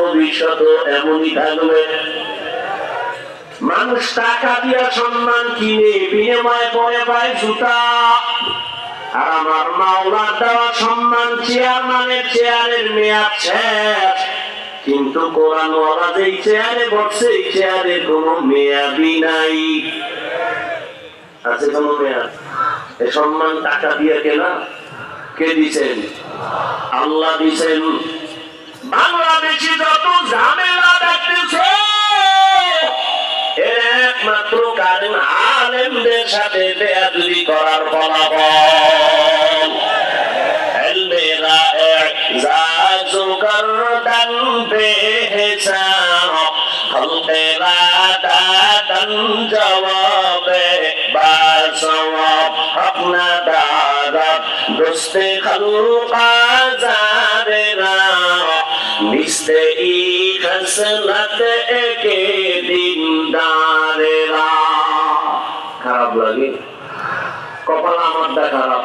ভবিষ্যৎও এমনই থাকবে। মানুষ টাকা দিয়া সম্মান কিনে, বিনিময়ে পরে পায় জুতা। আর আমার মাওলার দেওয়া সম্মান চেয়ারম্যানের চেয়ারের মেয়াদ শেষ, কিন্তু কোরআন ওয়ালা যেই চেয়ারে বসছে এই চেয়ারে কোনো মেয়াদই নাই। আছে কোনো মেয়াদ? এই সম্মান টাকা দিয়ে কেনা? কে দিছেন? আল্লাহ দিছেন। বাংলাদেশে যত ঝামেলা দেখতেছে একমাত্র কারণ আলেমদের সাথে বেয়াদবি করার ফলাফল। এলমেরা এজাজু করদান বেহেসা খলকেরা দাদান জওয়াবে বাসওয়াব আপনা দারাত দোস্তে খলকা জারেরা মিস্তে ই খসলত একে দিনদারেরা। খারাপ লাগে? কপাল আমারটা খারাপ।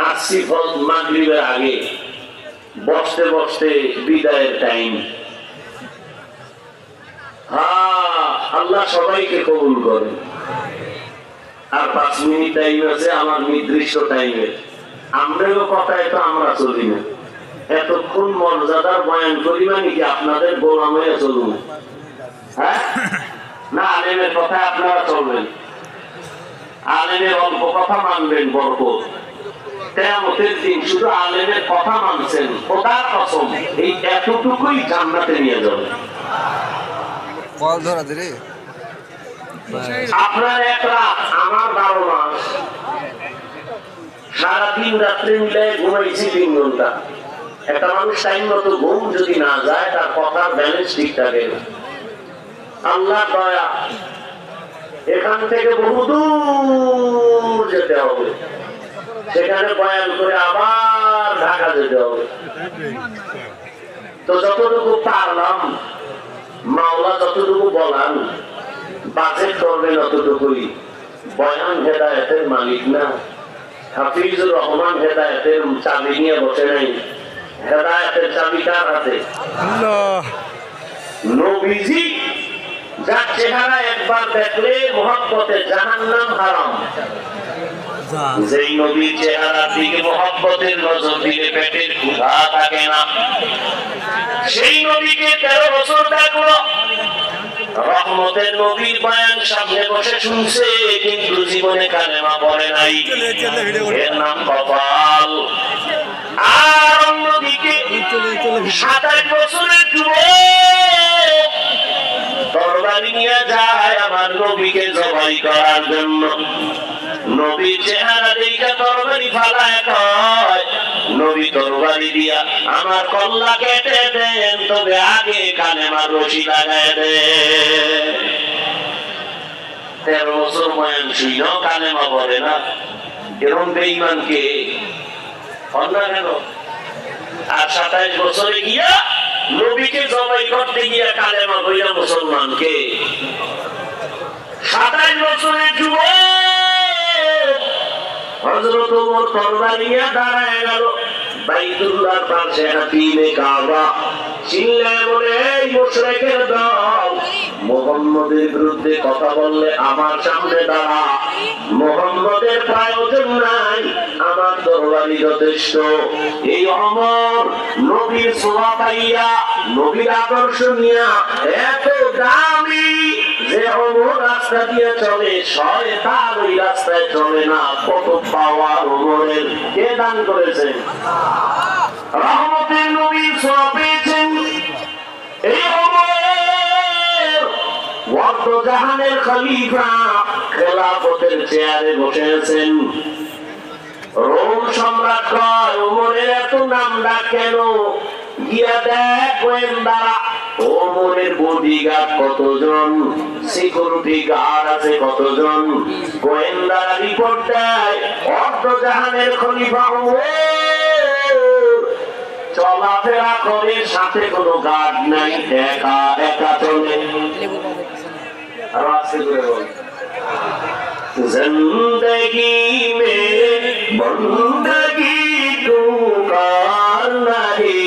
আসছি ফল মাগরিবের আগে, বসতে বসতে বিদায়ের টাইম। আল্লাহ সবাইকে কবুল করে। আর 5 মিনিট টাইম আছে আমার নির্দিষ্ট টাইমে। আমরাও কথায় তো আমরা চলি না। এতক্ষণ মর্যাদার বয়ান করি মানে কি আপনাদের গোলাম হয়ে চলুন? হ্যাঁ না, আলেমের কথায় আপনারা চলবেন, আলেমের অল্প কথা মানবেন বরকত। কিয়ামতের দিন শুধু আলেমের কথা মানছেন, খোদার কসম এই এতটুকুই জান্নাতে নিয়ে যাবে। আপনার এক রাত আমার 12 মাস, সারাদিন রাত্রে মিলে ঘুমাইছি 3 ঘন্টা। একটা মানুষ টাইম মতো ঘুম যদি না যায় তার কথার ব্যালেন্স ঠিক থাকে না। আল্লাহ দয়া, এখান থেকে বহু দূর যেতে হবে, সেখানে বয়ান করে আবার ঢাকা যেতে হবে। তো যতটুকু পারলাম, মাওলা যতটুকু বলান বাজেট করবেন অতটুকুই। বয়ান হেদায়েতের মালিক না, হাফিজুর রহমান হেদায়েতের চাবি নিয়ে বসে নাই। হেদায়েতের চাবি কার হাতে? আল্লাহ। নবীজি যার চেহারা একবার দেখলে মুহাব্বতে জাহান্নাম হারাম, যেই নবীর চেহারার দিকে মুহাব্বতের নজর দিলে পেটের ক্ষুধা থাকে না, সেই নবীকে 13 বছর দেখলো। রহমতের নবীর বয়ান সামনে বসে শুনছে, কিন্তু জীবনে কালেমা পড়ে নাই। এর নাম কপাল। আর অন্যদিকে 27 বছরের যুবক তরবারি নিয়ে যায় আমার নবীকে জবাই করার জন্য। নবীর চেহারা দেখে তরবারি ফালায় কয়, নবী তরবারি দিয়া আমার কল্লা কেটে দেন, তবে আগে কালেমার রশি লাগায় দেন। 13 বছর বয়স শুইনো কালেমা পড়ে না, এরকম বেঈমানকে অন্যায় কেন? আর 27 বছরে গিয়া নবীকে জবাই করতে গিয়া কালেমা পড়িয়া মুসলমানকে। 27 বছরের যুবক হযরত ওমর তরবারি নিয়ে দাঁড়ায় গেল বাইতুল্লাহর পাশে, হাতিমে কাবা। চিল্লায় বলে, এই মুশরিকের দল, মুহাম্মদের বিরুদ্ধে কথা বললে আমার সামনে দাঁড়া। মুহাম্মদের প্রয়োজন নাই, আমার তরবারি যথেষ্ট। এই ওমর নবীর ছোঁয়া পাইয়া, নবীর আদর্শ নিয়া এত দামি যে ওমর রাস্তা দিয়ে চলে, শয়তান ওই রাস্তায় চলে না। কত পাওয়ার ওমরের! কে দান করেছেন? রহমতের নবীর ছোঁয়া পেয়েছেন এই ওমর। ওয়ার্দজাহানের খলিফা খেলাফতের চেয়ারে বসে আছেন। রোম সম্রাট কয়, ওমরের এত নাম ডাক কেন? গিয়া দেখ গোয়েন্দারা ওমরের বডিগার্ড কতজন, সিকিউরিটি গার্ড আছে কতজন। গোয়েন্দারা রিপোর্ট দেয়, অর্ধজাহানের খলিফা ওমর চলাফেরা করে, সাথে কোনো গার্ড নাই, একা একা চলে। আর আছে জিন্দগি মে বন্দগি তু কার নাহি,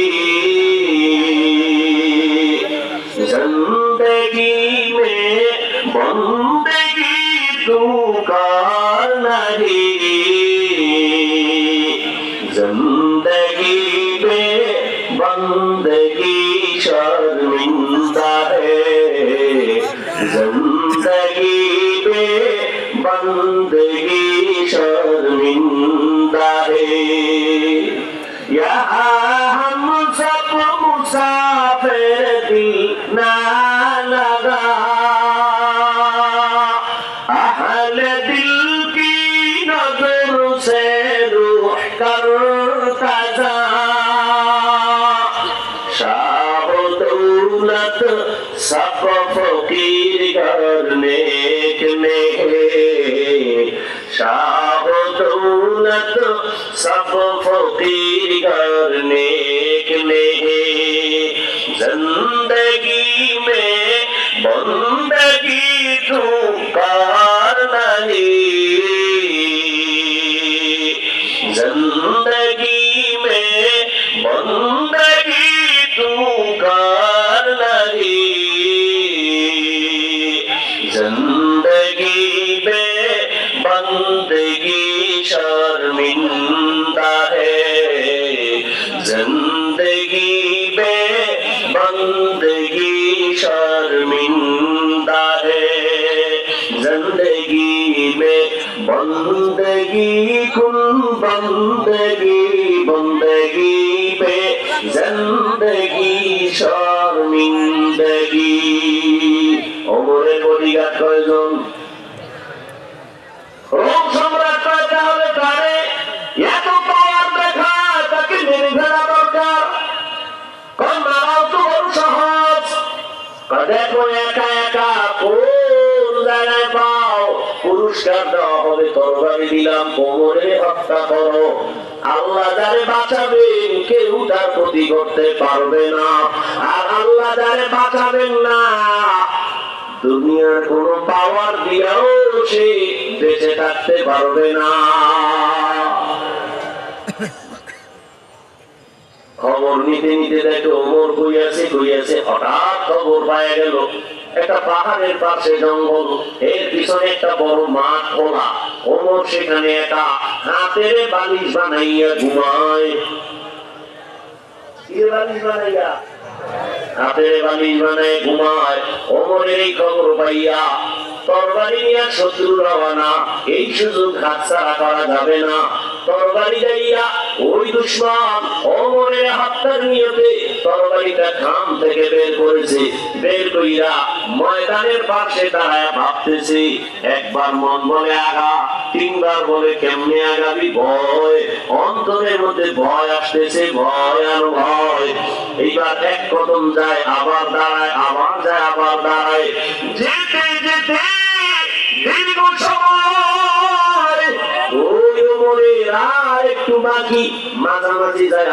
बंदगी शर्मिंदा है जिंदगी में बंदगी शर्मिंदा है यहाँ हम सब मुसाफिर दिल ना लगा अहले दिल की नजर से रूह करता जा शाह दौलत सब फकीर करने में शाह दौलत सब फकीर करने में जिंदगी में बंदगी ठुकार नहीं जिंदगी में बंदगी ठुकार नहीं जिंदगी में बंदगी शर्मिंदा है जिंदगी में बंदगी शर्मिंदा है जिंदगी में बंदगी कुल बंदगी बंदगी में जिंदगी शर्मिंदगी ওমরের বডিগার্ড কয়জন রোম সম্রাট কয় তাহলে তারে এত পাওয়ার দেখা তাকে মেরে ফেলা দরকার কোন মারাও তো বড় সহজ দেখো একা একা কোন জায়গায় পাও পুরস্কার দেওয়া হবে তরবারি দিলাম কোমরে হত্যা করো আল্লাহ যারে বাঁচাবেন কেউ তার ক্ষতি করতে পারবে না আর আল্লাহ যারে বাঁচাবেন না দুনিয়ার কোন পাওয়ার দিয়েও সে বেঁচে থাকতে পারবে না খবর নিতে নিতে দেখো ওমর কইয়াছে হঠাৎ খবর পাওয়া গেল একটা পাহাড়ের পাশে জঙ্গল এর পিছনে একটা বড় মাঠ খোলা ওমর সেখানে একটা হাতের বালিশ বানাইয়া ঘুমায় হাতের বালিশ বানায় ঘুমায় ওমরের এই খবর পাইয়া তরবারি নিয়ে শত্রু রওনা এই সুযোগ হাতছাড়া করা যাবে না তরবারি যাইয়া ওই দুশমন ওমরের হাতটার নিয়তে তরবারিটা খাম থেকে বের করেছে বের কইরা ময়দানের পাশে দাঁড়ায় ভাবতেছে একবার মন বলে আগা তিনবার বলে কেমনে আগাবি ভয় অন্তরের মধ্যে ভয় আসতেছে ভয় আর ভয় এইবার এক কদম যায় আবার দাঁড়ায় আবার যায় আবার দাঁড়ায় যেতে যেতে দীর্ঘ সময় ওই ওমরের আর একটু বাকি মাঝামাঝি যায়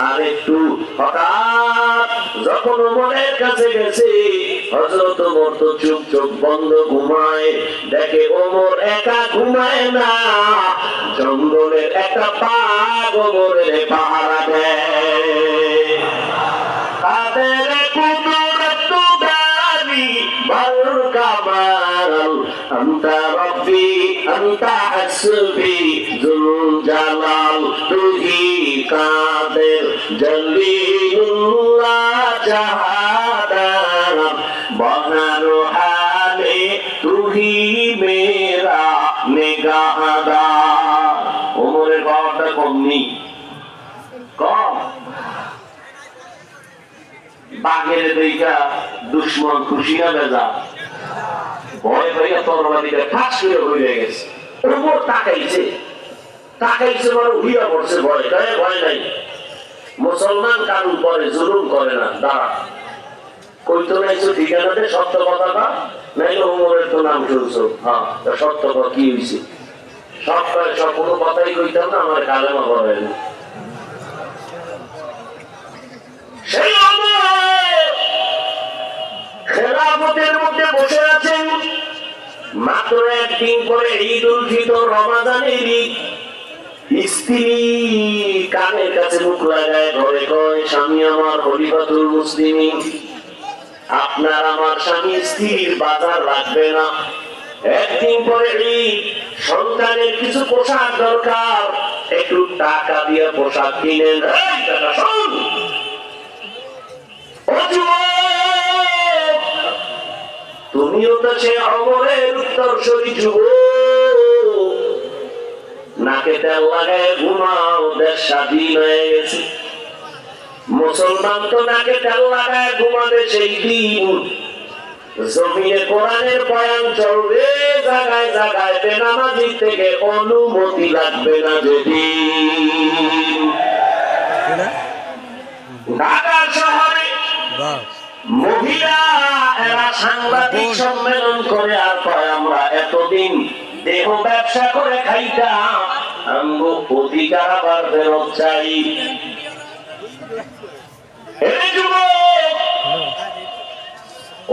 আর একটু হঠাৎ যখন ওমরের কাছে গেছে হযরত ওমর তো চোখ বন্ধ ঘুমায় দেখে ওমর একা ঘুমায় না জঙ্গলের একটা বাঘ ওমরের পাহারা দেয় তাদের কুদরত গানি বল কামাল আনতা রব্বি আনতা হাসবি জুল জালাল তুহি কাদের জলিলুল্লাহ জাহাদার বহরু হালে তুহি মেরা নিগাহদার ওমরের বাবাটা কমনি কম বাঘের দেখা দুশ্মন খুশি না বেজা ভয় পাইয়া তরবারিটা ঠাস করে হয়ে গেছে ওমর তাকাইছে মানে উড়িয়া পড়ছে ভয় নাই মুসলমান কারণ করে জুলুম করে না দাঁড়া কইতো নাইছো ঠিকানাতে সত্য কথাটা নাইলে ওমরের তো নাম শুনছো হ্যাঁ সত্য কথা কি হয়েছে সব কোনো কথাই কইতাম না আমার কালেমা করেন সেই খেলাফতের মধ্যে বসে আছেন মাত্র একদিন পরে ঈদ উল ফিতর রমাদানের ঈদ স্ত্রী কানের কাছে মুখ লাগায় ঘরে কয় স্বামী আমার খলিফাতুল মুসলিমিন আপনার আমার স্বামী স্ত্রীর বাজার রাখবে না একদিন পরে ঈদ সন্তানের কিছু পোশাক দরকার একটু টাকা দিয়ে পোশাক কিনেন এই টাকা শোন তুমিও তো সে অমরের উত্তরসূরি যুবক, নাকে তেল লাগায় ঘুমাও, দেশ স্বাধীন হয়ে গেছে। মুসলমান তো নাকে তেল লাগায় ঘুমাবে সেই দিন জমিনে কোরআনের বয়ান চলবে, জায়গায় জায়গায় বেনামাজি থেকে অনুমতি লাগবে না। যেদিন ঢাকা শহরে মহিলা এরা সাংবাদিক সম্মেলন করে আর কয় আমরা এতদিন দেহ ব্যবসা করে খাইতাম, আমগো অধিকার আবার ফেরত চাই।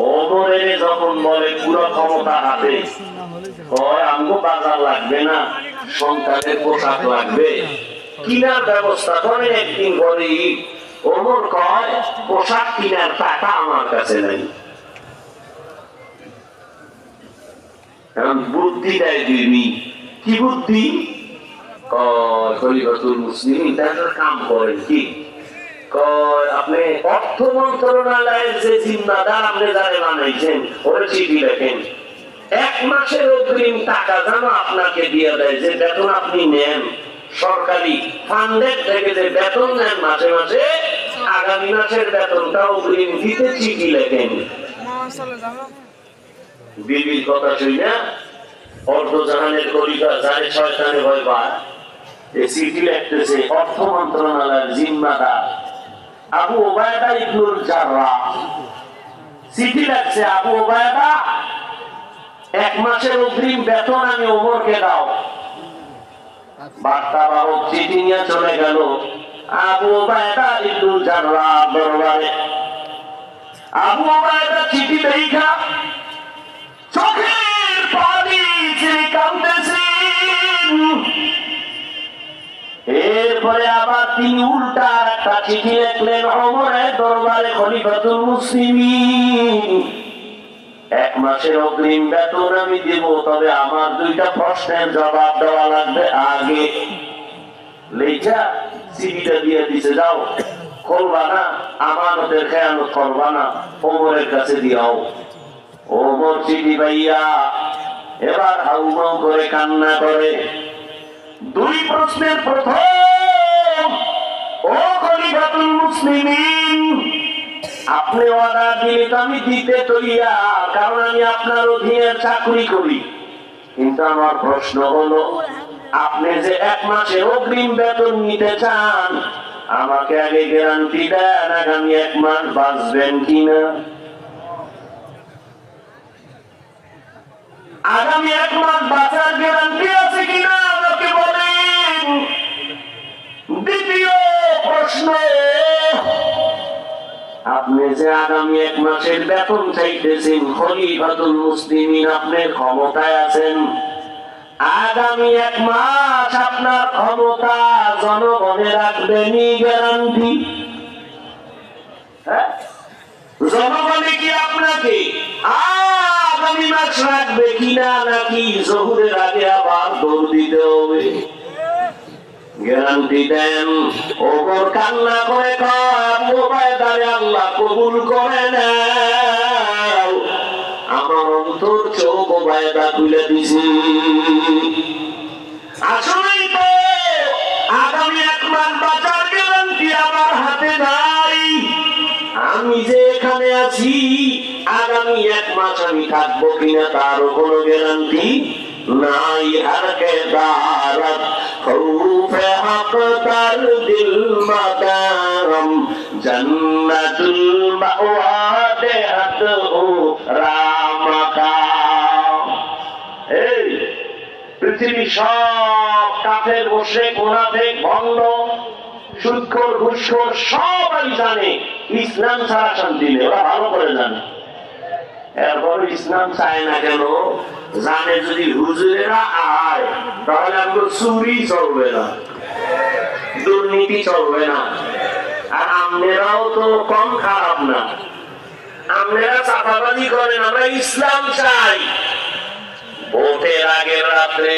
ওমরের যখন বলে পুরো ক্ষমতা হাতে, কয় আমগো বাজার লাগবে না, সন্তানের পোশাক লাগবে, কিনার ব্যবস্থা করে একদিন বলি। ওমর কয় পোশাক কিনার টাকা আমার কাছে নাই। বুদ্ধি দেয় দিবি, কি বুদ্ধি? খলিফাতুল মুসলিমিন তাদের কাম করেন কি? আপনি অর্থ মন্ত্রণালয়ের যে জিম্মাদার আপনি যারা বানাইছেন ওরা চিঠি লেখেন, 1 মাসের অগ্রিম টাকা যেন আপনাকে দিয়ে দেয়। যে বেতন আপনি নেন সরকারি ফান্ডের থেকে, যে বেতন নেন মাসে মাসে, আগামী মাসের বেতনটা অগ্রিম দিতে চিঠি লেখেন। বিবির কথা শুই না, অর্ধজাহানের খলিফা যারে শয়তানে ভয় পায়, এই চিঠি লিখতেছে অর্থ মন্ত্রণালয়ের জিম্মাদার আবু ওবায়দা ইবনুল জাররাহ। চিঠি লিখছে, আবু ওবায়দা 1 মাসের অগ্রিম বেতন আমি ওমরকে দাও। বার্তা বাহক চিঠি নিয়ে চলে গেল আবু ওবায়দা ইবনুল জাররাহ দরবারে। আবু ওবায়দা চিঠি দেখা চোখের পানি ছেড়ে কাঁদতেছেন। এরপরে আবার তিনি উল্টা একটা চিঠি লিখলেন ওমরের দরবারে, খলিফাতুল মুসলিমিন 1 মাসের অগ্রিম বেতন আমি দেব, তবে আমার 2টা প্রশ্নের জবাব দেওয়া লাগবে আগে। লেখা চিঠিটা দিয়ে দিছে, যাও করবা না, আমানতের খেয়ানত করবা না, ওমরের কাছে দিও। ওমর চিঠি পাইয়া এবার হাউমাউ করে কান্না করে। 2 প্রশ্নের প্রথম, ও খলিফাতুল মুসলিমিন, আপনি অর্ডার দিলে তো আমি দিতে তৈয়ার, কারণ আমি আপনার অধীনে চাকরি করি। কিন্তু আমার প্রশ্ন হলো, আপনি যে 1 মাসের অগ্রিম বেতন নিতে চান, আমাকে আগে গ্যারান্টি দেন আগামী 1 মাস বাঁচবেন কিনা। আগামী 1 মাস বাঁচার গ্যারান্টি আছে কিনা আমাকে বলেন। দ্বিতীয় প্রশ্ন, আপনি যে আগামী 1 মাসের বেতন চাইতেছেন, খলিফাতুল মুসলিমিন আপনার ক্ষমতায় আছেন, আগামী 1 মাস আপনার ক্ষমতা জনগণে রাখবেনি গ্যারান্টি? জনগণে কি আপনাকে আগামী মাস রাখবে কিনা, নাকি জহুরের আগে আবার দৌড় দিতে হবে? গ্যারান্টি দেন। ওপর কান্না করে কয় আল্লাহ কবুল করে নাও, আমার অন্তর চোখ ওবায়দা খুলে দিছি। আসলেই তো আগামী 1 মাস বাঁচার গ্যারান্টি আমার হাতে নাই। আমি যে এখানে আছি আগামী 1 মাস আমি থাকবো কিনা তারও কোনো গ্যারান্টি নাই। হারকে দারাত খৌফে হকদার দিল মাদাম জান্নাতুল মাওয়া দেহাত ও রামাকাম। এই পৃথিবী সব কাফের মুশরিক মুনাফিক ভণ্ড সুদখোর ঘুষখোর সবাই জানে ইসলাম ছাড়া শান্তি নেই, ওরা ভালো করে জানে। এরপর ইসলাম চায় না কেন? জানে যদি হুজুরেরা আয় তাহলে আমাদের চুরি চলবে না, দুর্নীতি চলবে না। আর আমরাও তো কম খারাপ না, আমরা চাপাবাজি করেন, আমরা ইসলাম চাই। ভোটের আগের রাত্রে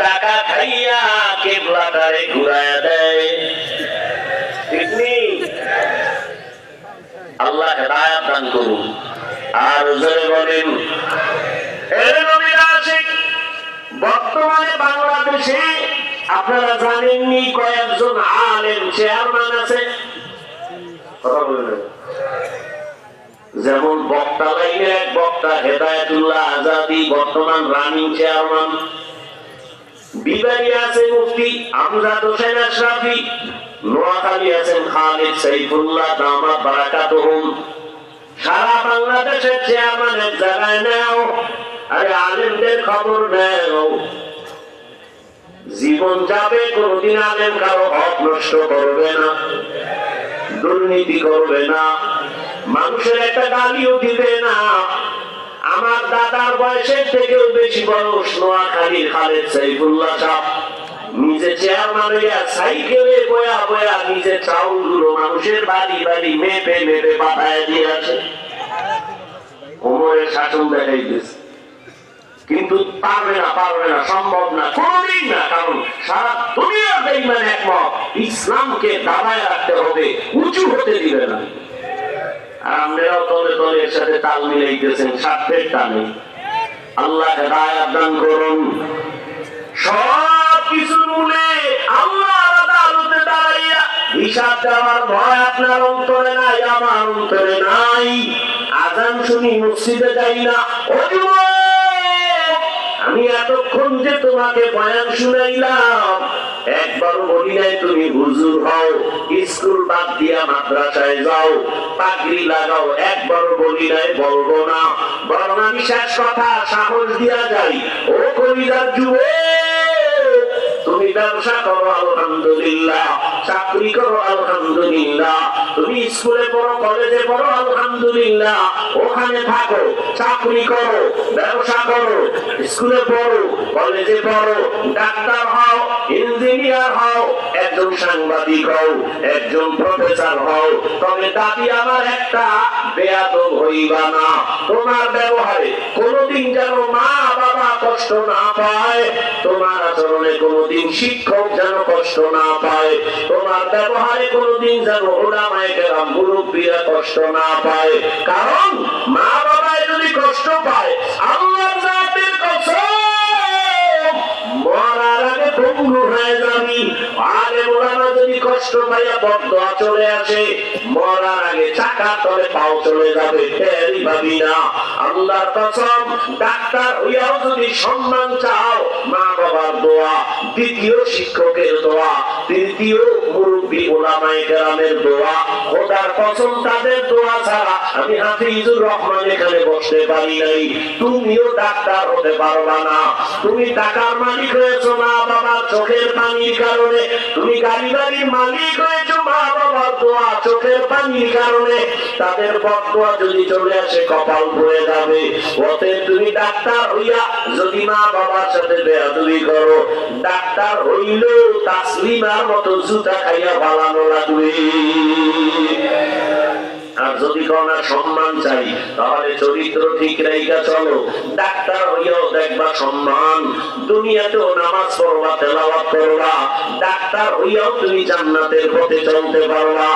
টাকা খাইয়া কেবলাটারে ঘুরাইয়া দেয়, ঠিক নেই? আল্লাহ হেদায়েত দান করুন। আর জোরে বলেন বর্তমানে বাংলাদেশে আপনারা জানেননি কয়েকজন আলেম চেয়ারম্যান আছে, কথা বলবেন। যেমন বক্তা লাইনের এক বক্তা হেদায়েতুল্লাহ আজাদি বর্তমান রানিং চেয়ারম্যান। বিবাড়ি আছে মুফতি আমজাদ হোসেন আশরাফি, নোয়াখালী আছেন খালিদ সাইফুল্লাহ দামাত বারাকাতুহুম। সারা বাংলাদেশের চেয়ারম্যানের জায়গায় নেও, আরে আলেমদের খবর নেও। জীবন যাবে, কোনদিন আলেম কারো হক নষ্ট করবে না, দুর্নীতি করবে না, মানুষের একটা গালিও দিবে না। আমার দাদার বয়সের থেকেও বেশি বয়স নোয়াখালীর খালেদ সাইফুল্লাহ সাহেব নিজে চেয়ারম্যান হইয়া সাইকেলে বয়া বয়া নিজে চাউলগুলো মানুষের বাড়ি বাড়ি মেপে মেপে পাঠায় দিয়ে আসে। ওমরের শাসন দেখাই দিয়েছে, কিন্তু পারবে না, সম্ভব না, কোনদিন না। কারণ সারা দুনিয়ার বেঈমান একমত, ইসলামকে দাবায় রাখতে হবে, উঁচু হতে দিবে না। আর আমরাও তলে তলে এর সাথে তাল মিলাইতেছেন স্বার্থের টানে। আল্লাহ হেদায়েত দান করুন। সব কিছুর মূলে আল্লাহর আদালতে দাঁড়াইয়া হিসাব দেওয়ার ভয় আপনার অন্তরে নাই, আমার অন্তরে নাই। আযান শুনি মসজিদে যাই না। ও যুবক, আমি এতক্ষণ যে তোমাকে বয়ান শুনাইলাম, একবারও বলি নাই তুমি হুজুর হও, স্কুল বাদ দিয়া মাদ্রাসায় যাও, পাগড়ি লাগাও, একবারও বলি নাই, বলবো না। বরং আমি শেষ কথা সাহস দিয়া যাই, ও কলিজার যুবক, তুমি ব্যবসা করো আলহামদুলিল্লাহ, চাকরি করো আলহামদুলিল্লাহ, তুমি স্কুলে পড়ো, কলেজে পড়ো আলহামদুলিল্লাহ, ওখানে থাকো, চাকরি করো, ব্যবসা করো, স্কুলে পড়ো, কলেজে পড়ো, ডাক্তার হও, ইঞ্জিনিয়ার হও, একজন সাংবাদিক হও, একজন প্রফেসর হও, তবে দাবি আমার একটা, বেয়াদব হইবা না। তোমার ব্যবহারে কোনদিন যেন মা বাবা কষ্ট না পায়, তোমার আচরণে কোনদিন শিক্ষক যেন কষ্ট না পায়, তোমার ব্যবহারে কোনদিন যেন ওলামায়ে কেরাম মুরব্বিরা কষ্ট না পায়। কারণ মা বাবায় যদি কষ্ট পায়, আল্লাহর জাতের কসম, মরার আগে পঙ্গু হয়ে যাবি। আলেম ওলামা যদি কষ্ট পাইয়া বদদোয়া চলে আসে, মরার আগে চাকা তলে পাও চলে যাবে, ফেরি ভাবি না। আল্লাহর কসম, ডাক্তার হইয়াও যদি সম্মান চাও, মা বাবার দোয়া, দ্বিতীয় শিক্ষকের দোয়া, তৃতীয় মুরব্বী ওলামায়ে কেরামের দোয়া, খোদার কসম তাদের দোয়া ছাড়া আমি হাফিজুর রহমান এখানে বসতে পারি নাই। তুমিও ডাক্তার হতে পারবা না। তুমি টাকার মালিক হয়েছো মা বাবার চোখের পানির কারণে, তুমি গাড়ি বাড়ির মালিক হয়েছো মা বাবার দোয়া চোখের পানির কারণে। তাদের বদদোয়া যদি চলে আসে, কপাল পড়ে যাবে। অতএব তুমি ডাক্তার হইয়া যদি মা বাবার সাথে বেয়াদবি করো, ডাক্তার হইলেও তাসলিমার মতো জুতা খাইয়া পালানো লাগবে। আর যদি কোন সম্মান চাই, তাহলে চরিত্র ঠিক রাইখা চলো। ডাক্তার হইয়াও দেখবা সম্মান, দুনিয়াতেও নামাজ পড়বা, তেলাওয়াত করবা, ডাক্তার হইয়াও তুমি জান্নাতের পথে চলতে পারবা,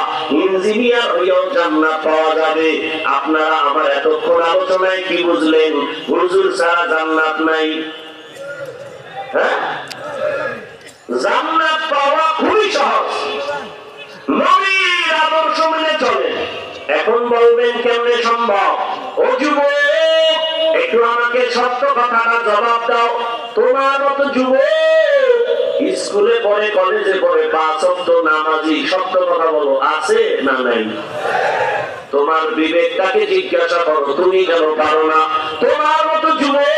ইঞ্জিনিয়ার হইয়াও জান্নাত পাওয়া যাবে। আপনারা আমার এতক্ষণ আলোচনায় কি বুঝলেন? হুজুর ছাড়া জান্নাত নাই। হ্যাঁ, জান্নাত পাওয়া খুবই সহজ, নবীর আদর্শ মেনে চলে। এখন বলবেন কেমনে সম্ভব? ও যুবক, একটু আমাকে সত্য কথাটা জবাব দাও। তোমার মতো যুবক স্কুলে পড়ে, কলেজে পড়ে, 5 ওয়াক্ত নামাজি, সত্য কথা বলো, আছে না নাই? তোমার বিবেকটাকে জিজ্ঞাসা করো, তুমি কেন পারো না? তোমার মতো যুবক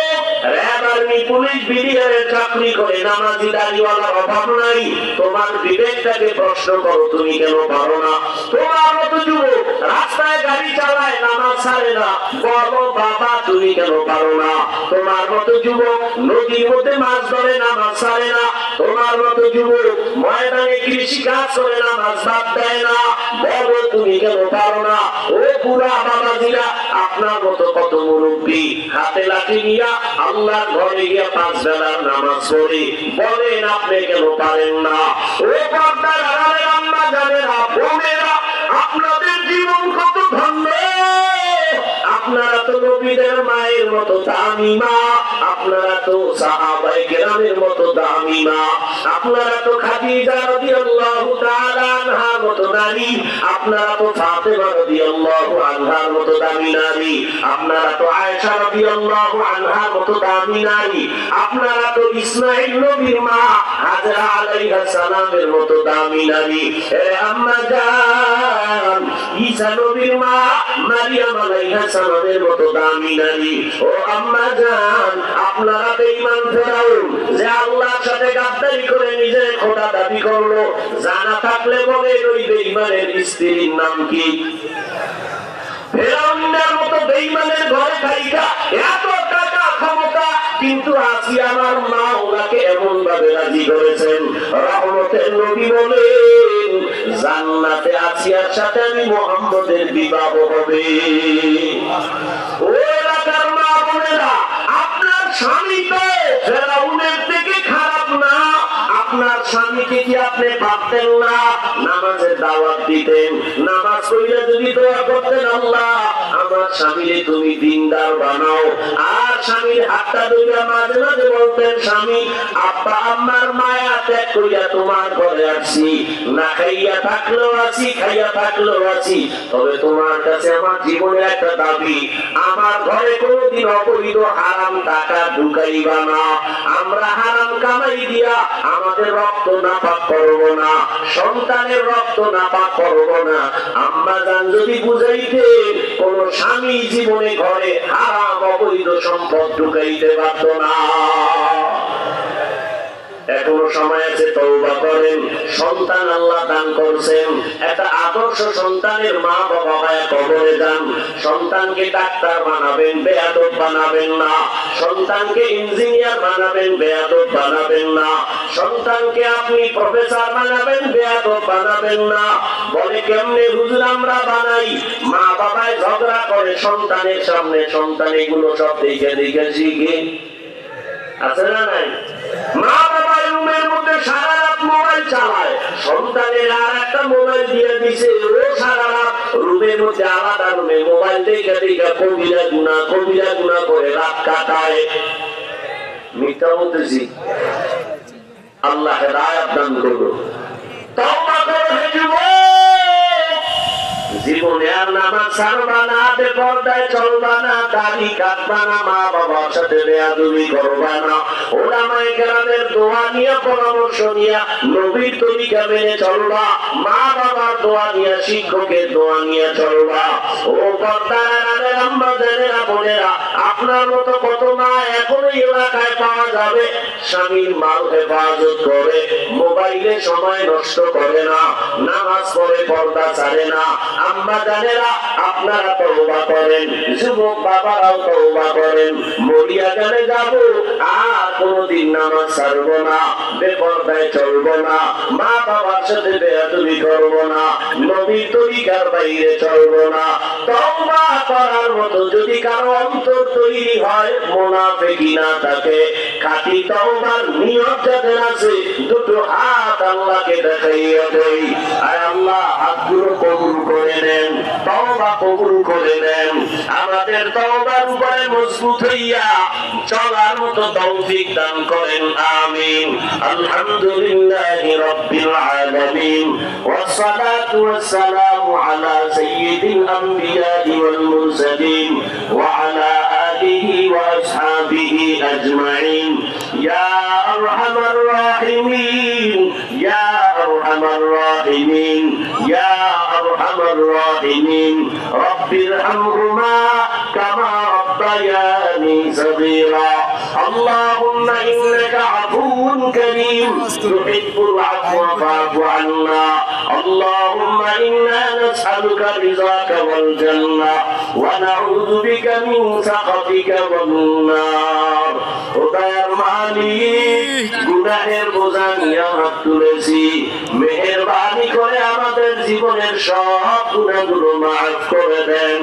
র‍্যাব, আর্মি, পুলিশ, বিডিআরের চাকরি করে, নামাজি দাড়িওয়ালার অভাব নাই। তোমার বিবেকটাকে প্রশ্ন করো, তুমি কেন পারো না? তোমার মতো যুবক রাস্তায় গাড়ি চালায়, নামাজ ছাড়ে না, বলো বাবা তুমি কেন পারো না? তোমার মতো যুবক নদীর মধ্যে মাছ ধরে, নামাজ ছাড়ে না। তোমার মতো যুবক ময়দানে কৃষি কাজ করে, নামাজ বাদ দেয় না, বলো তুমি কেন পারো না? ও বুড়া বাবাজিরা, আপনার মতো কত মুরব্বী হাতে লাঠি নিয়া আল্লাহর ঘরে গিয়া 5 বেলার নামাজ পড়ে, বলেন আপনি কেন পারেন না? ও পর্দার আড়ালের আম্মা জানেরা, বোনেরা, আপনাদের জীবন কত ধন্য। আপনারা তো মতো দামি মা, আপনারা তো সাহাবায়ে কেরামের মতো দামি মা, আপনারা তো খাদিজা রাদিয়াল্লাহু তাআলা আনহার মতো নারী, আপনারা তো ফাতেমা রাদিয়াল্লাহু আনহার মতো দামি নারী, আপনারা তো আয়েশা রাদিয়াল্লাহু আনহার মতো দামি নারী, আপনারা তো ইসমাঈল নবীর মা হাজরা আলাইহিস সালামের মতো দামি নারী। এ আম্মা জান, ঈসা নবীর মা মারিয়াম আলাইহিস সালামের মতো দামি নারী। ও আম্মা জান, আপনারা বেঈমান ফেরাউন যে আল্লাহর সাথে গাদ্দারি করে নিজে খোদা দাবি করলো, জানা থাকলে বলে ওই বেঈমানের স্ত্রীর নাম কি? ফেরাউনের মতো বেঈমানের ঘরে থাইকা এত টাকা ক্ষমতা, কিন্তু আসিয়া আমার মা ওনাকে এমন ভাবে রাজি করেছেন। রহমতের নবী বলেন জান্নাতে আসিয়ার সাথে আমি মুহাম্মদের বিবাহ হবে। ও এলাকার মা বোনেরা, আপনার স্বামী তো ফেরাউনের থেকে খারাপ না। আপনার স্বামীকে কি আপনি ভাবতেন না নামাজের দাওয়াত দিতেন? নামাজ পড়লে যদি দোয়া করতেন, আল্লাহ আমার স্বামীরে তুমি দিনদার বানাও। আর স্বামীর হাতটা ধরে মাঝে মাঝে বলতেন, স্বামী আব্বা আম্মার মায়া ত্যাগ করিয়া তোমার ঘরে আসছি, না খাইয়া থাকলেও আছি, খাইয়া থাকলেও আছি, তবে তোমার কাছে আমার জীবনে একটা দাবি, আমার ঘরে কোনোদিন অবৈধ হারাম টাকা ঢুকাইবা না। আমরা হারাম কামাই দিয়া আমাদের রক্ত নাপাক করবো না, সন্তানের রক্ত নাপাক করবো না। আম্মা জান যদি বুঝাইতে, কোন স্বামী জীবনে ঘরে হারাম অবৈধ সম্পদ ঢুকাইতে পারত না। এখনো সময় আছে, তওবা করেন। সন্তান আল্লাহ দান করছেন, একটা আদর্শ সন্তানের মা বাবা হয় কবরে যান। সন্তানকে ডাক্তার বানাবেন, বেয়াদব বানাবেন না। সন্তানকে ইঞ্জিনিয়ার বানাবেন, বেয়াদব বানাবেন না। সন্তানকে আপনি প্রফেসর বানাবেন, বেয়াদব বানাবেন না। বলে কেমনে হুজুর আমরা বানাই? মা বাবায় ঝগড়া করে সন্তানের সামনে, সন্তান এগুলো সব দেখে দেখে শিখে। আছে না নাই? মা বাবা রুমের মধ্যে সারা রাত মোবাইল চালায়, সন্তানের আর একটা মোবাইল দিয়ে দিছে, ও সারা রাত রুমের মধ্যে আলাদা রুমে মোবাইল দেখে দেখে কবিরা গুনাহ করে রাত কাটায়। মিথ্যা বলতেছি? আল্লাহ হেদায়েত দান করুন। তওবা করো হে যুবক, জীবনে আর নামাজ ছাড়বা না, বেপরদায় চলবা না, দাড়ি কাটবা না, মা বাবার সাথে বেয়াদবি করবা না, ওলামায়ে কেরামের দোয়া নিয়ে পরামর্শ নিয়ে নবীর তরিকা মেনে চলবা, মা বাবার দোয়া নিয়ে, শিক্ষকের দোয়া নিয়ে চলবা। ও পর্দার আম্মা জানেরা বোনেরা, আপনার মতো কত মা এখনো এলাকায় পাওয়া যাবে, স্বামীর মাল হেফাজত করে, মোবাইলে সময় নষ্ট করে না, নামাজ পড়ে, পর্দা ছাড়ে না। আম্মা জানেরা আপনারা তওবা করেন, যুবক বাবারাও তওবা করেন। মরিয়া জানে যাব, আর কোনদিন নামাজ ছাড়বো না, বেপরদায় চলবো না, মা বাবার সাথে বেয়াদবি করবো না, নবীর তরিকার বাইরে চলবো না। তওবা করার মতো যদি কারো অন্তর তৈরি হয়, মুনাফিকি না থাকে, খাঁটি তওবার নিয়ত যাদের আছে, দুটো হাত আল্লাহকে দেখাইয়া দেই, আয় আল্লাহ হাতগুলো কবুল করে নেন, তওবা কবুল করে নেন। আমাদের তওবার উপরে মজবুত হইয়া চলার মতো তৌফিক দান করেন, আমিন। আলহামদুলিল্লাহি রাব্বিল আলামিন, ওয়াসসালাতু ওয়াসসালামু আলা সাইয়্যিদিল আমবিয়া'i ওয়াল মুরসালিন ওয়া আলা আলিহি ওয়া আসহাবিহি আজমাইন। ইয়া আরহামার রাহিমিন, ইয়া আরহামার রাহিমিন, ইয়া আরহামার রাহিমিন, রব্বিরহামহুমা কামা রাব্বায়ানি সগীরা। আল্লাহুম্মা ইন্নাকা আফুউন কারীম তুহিব্বুল আফওয়া ফা'ফু আন্না। আল্লাহুম্মা ইন্না নাসআলুকা রিযাকা ওয়াল জান্নাহ ওয়া নাউযু বিকা মিন সাখাতিকা ওয়ান নার। ও দয়ার মালিক, গুনাহের বোঝা নিয়ে হাত তুলেছি, মেহেরবানি করে আমাদের জীবনের সব গুনাহগুলো মাফ করে দেন।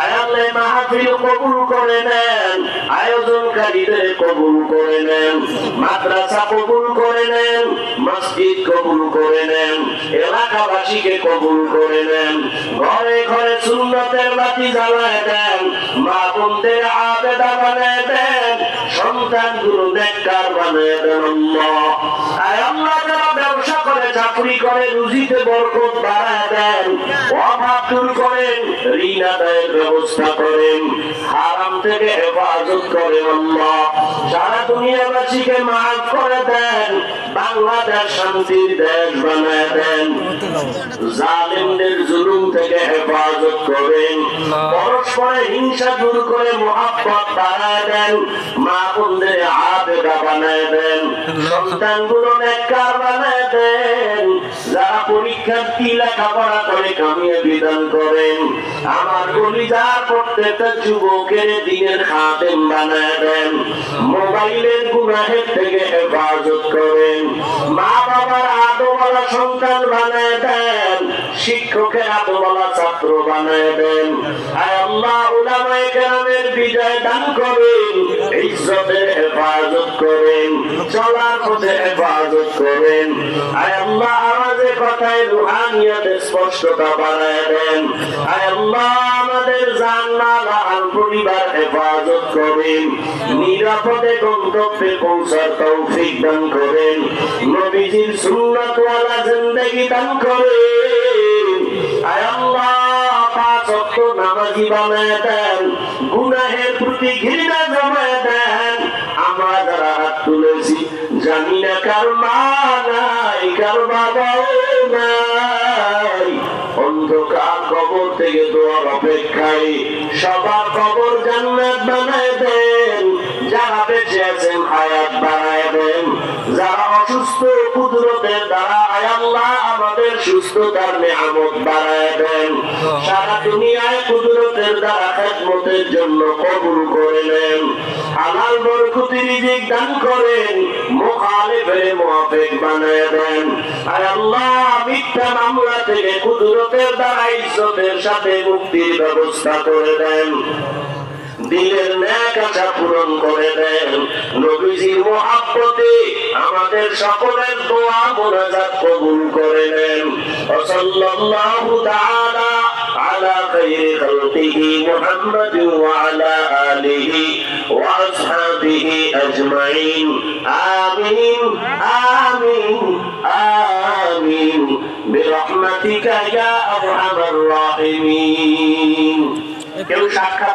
আয় আল্লাহ মাহফিল কবুল করে নেন, আয়োজনকারীদের কবুল করে নেন, মাদ্রাসা কবুল করে নেন, মসজিদ কবুল করে নেন, এলাকাবাসীকে কবুল করে নেন, ঘরে ঘরে সুন্নতের বাতি জ্বালায় দেন, মা বোনদের আবেদা বানায় দেন, সন্তানগুলো নেককার বানায় দেন। আল্লাহ আয় আল্লাহ, যারা ব্যবসা করে, চাকরি করে, রুজিতে বরকত বাড়ায় দেন, অভাব দূর করেন, ঋণ আদায়ের ব্যবস্থা করেন, হারাম থেকে হেফাজত করেন। আল্লাহ সারা দুনিয়াবাসীকে মাফ করে দেন, বাংলাদেশ শান্তির দেশ বানায় দেন, জালিমদের জুলুম থেকে হেফাজত করেন, পরস্পরে হিংসা দূর করে মহব্বত বাড়ায় দেন, মা বোনদের আবেদা বানায় দেন, সন্তানগুলো নেককার বানায় দেন, যারা পরীক্ষার্থী লেখাপড়া করে কামিয়াবি দান করেন, আমার কলিজার প্রত্যেকটা যুবকের দিনের খাদেম বানায় দেন, মোবাইলের গুনাহের থেকে হেফাজত করেন, মা বাবার আদোওয়ালা সন্তান বানায় দেন, শিক্ষকের আদোওয়ালা ছাত্র বানায় দেন। আয় আল্লাহ, উলামায়ে কেরামের বিজয় দান করেন, ইজ্জতের হেফাজত করেন, চলার পথে হেফাজত করেন। আয় আল্লাহ, আওয়াজে কথায় রুহানিয়তে স্পষ্টতা বাড়ায় দেন। আয় আল্লাহ, আমাদের জান মাল আর পরিবার হেফাজত করেন, নিরাপদে গন্তব্যে পৌঁছার তৌফিক দান করেন, নবীজির সুন্নাতওয়ালা জিন্দেগি দান করেন। আয় আল্লাহ, পাঁচ ওয়াক্ত নামাজি বানায় দেন, গুনাহের প্রতি ঘৃণা জমায় দেন। আমরা যারা হাত তুলেছি, জানি না কার মা নাই, কার বাবাও নাই, অন্ধকার কবর থেকে দোয়ার অপেক্ষায় সবার কবর জান্নাত বানায় দেন। যারা বেঁচে আছেন হায়াত বাড়ায় দেন, যারা অসুস্থ কুদরতের দ্বারা আয় আল্লাহ আমাদের সুস্থতার নিয়ামত বাড়ায় দেন। সারা দুনিয়ায় কুদরতের দ্বারা খেদমতের জন্য কবুল করে নেন, হালাল বরকতি রিজিক দান করেন, মুখালিফের মুওয়াফিক বানায় দেন। আয় আল্লাহ, মিথ্যা মামলা থেকে কুদরতের দ্বারা ইজ্জতের সাথে মুক্তির ব্যবস্থা করে দেন, দিলের নেক আশা পূরণ করে দেন। নবীজির মুহাব্বতে আমাদের সকলের দোয়া মুনাজাত কবুল করে নেন। সাল্লাল্লাহু তাআলা আলা খায়রি খালকিহি মুহাম্মাদিন ওয়া আলা আলিহি ওয়া আসহাবিহি আজমাইন। আমিন আমিন আমিন বিরহমাতিকা ইয়া আরহামার রাহিমিন। কেউ সাক্ষাৎ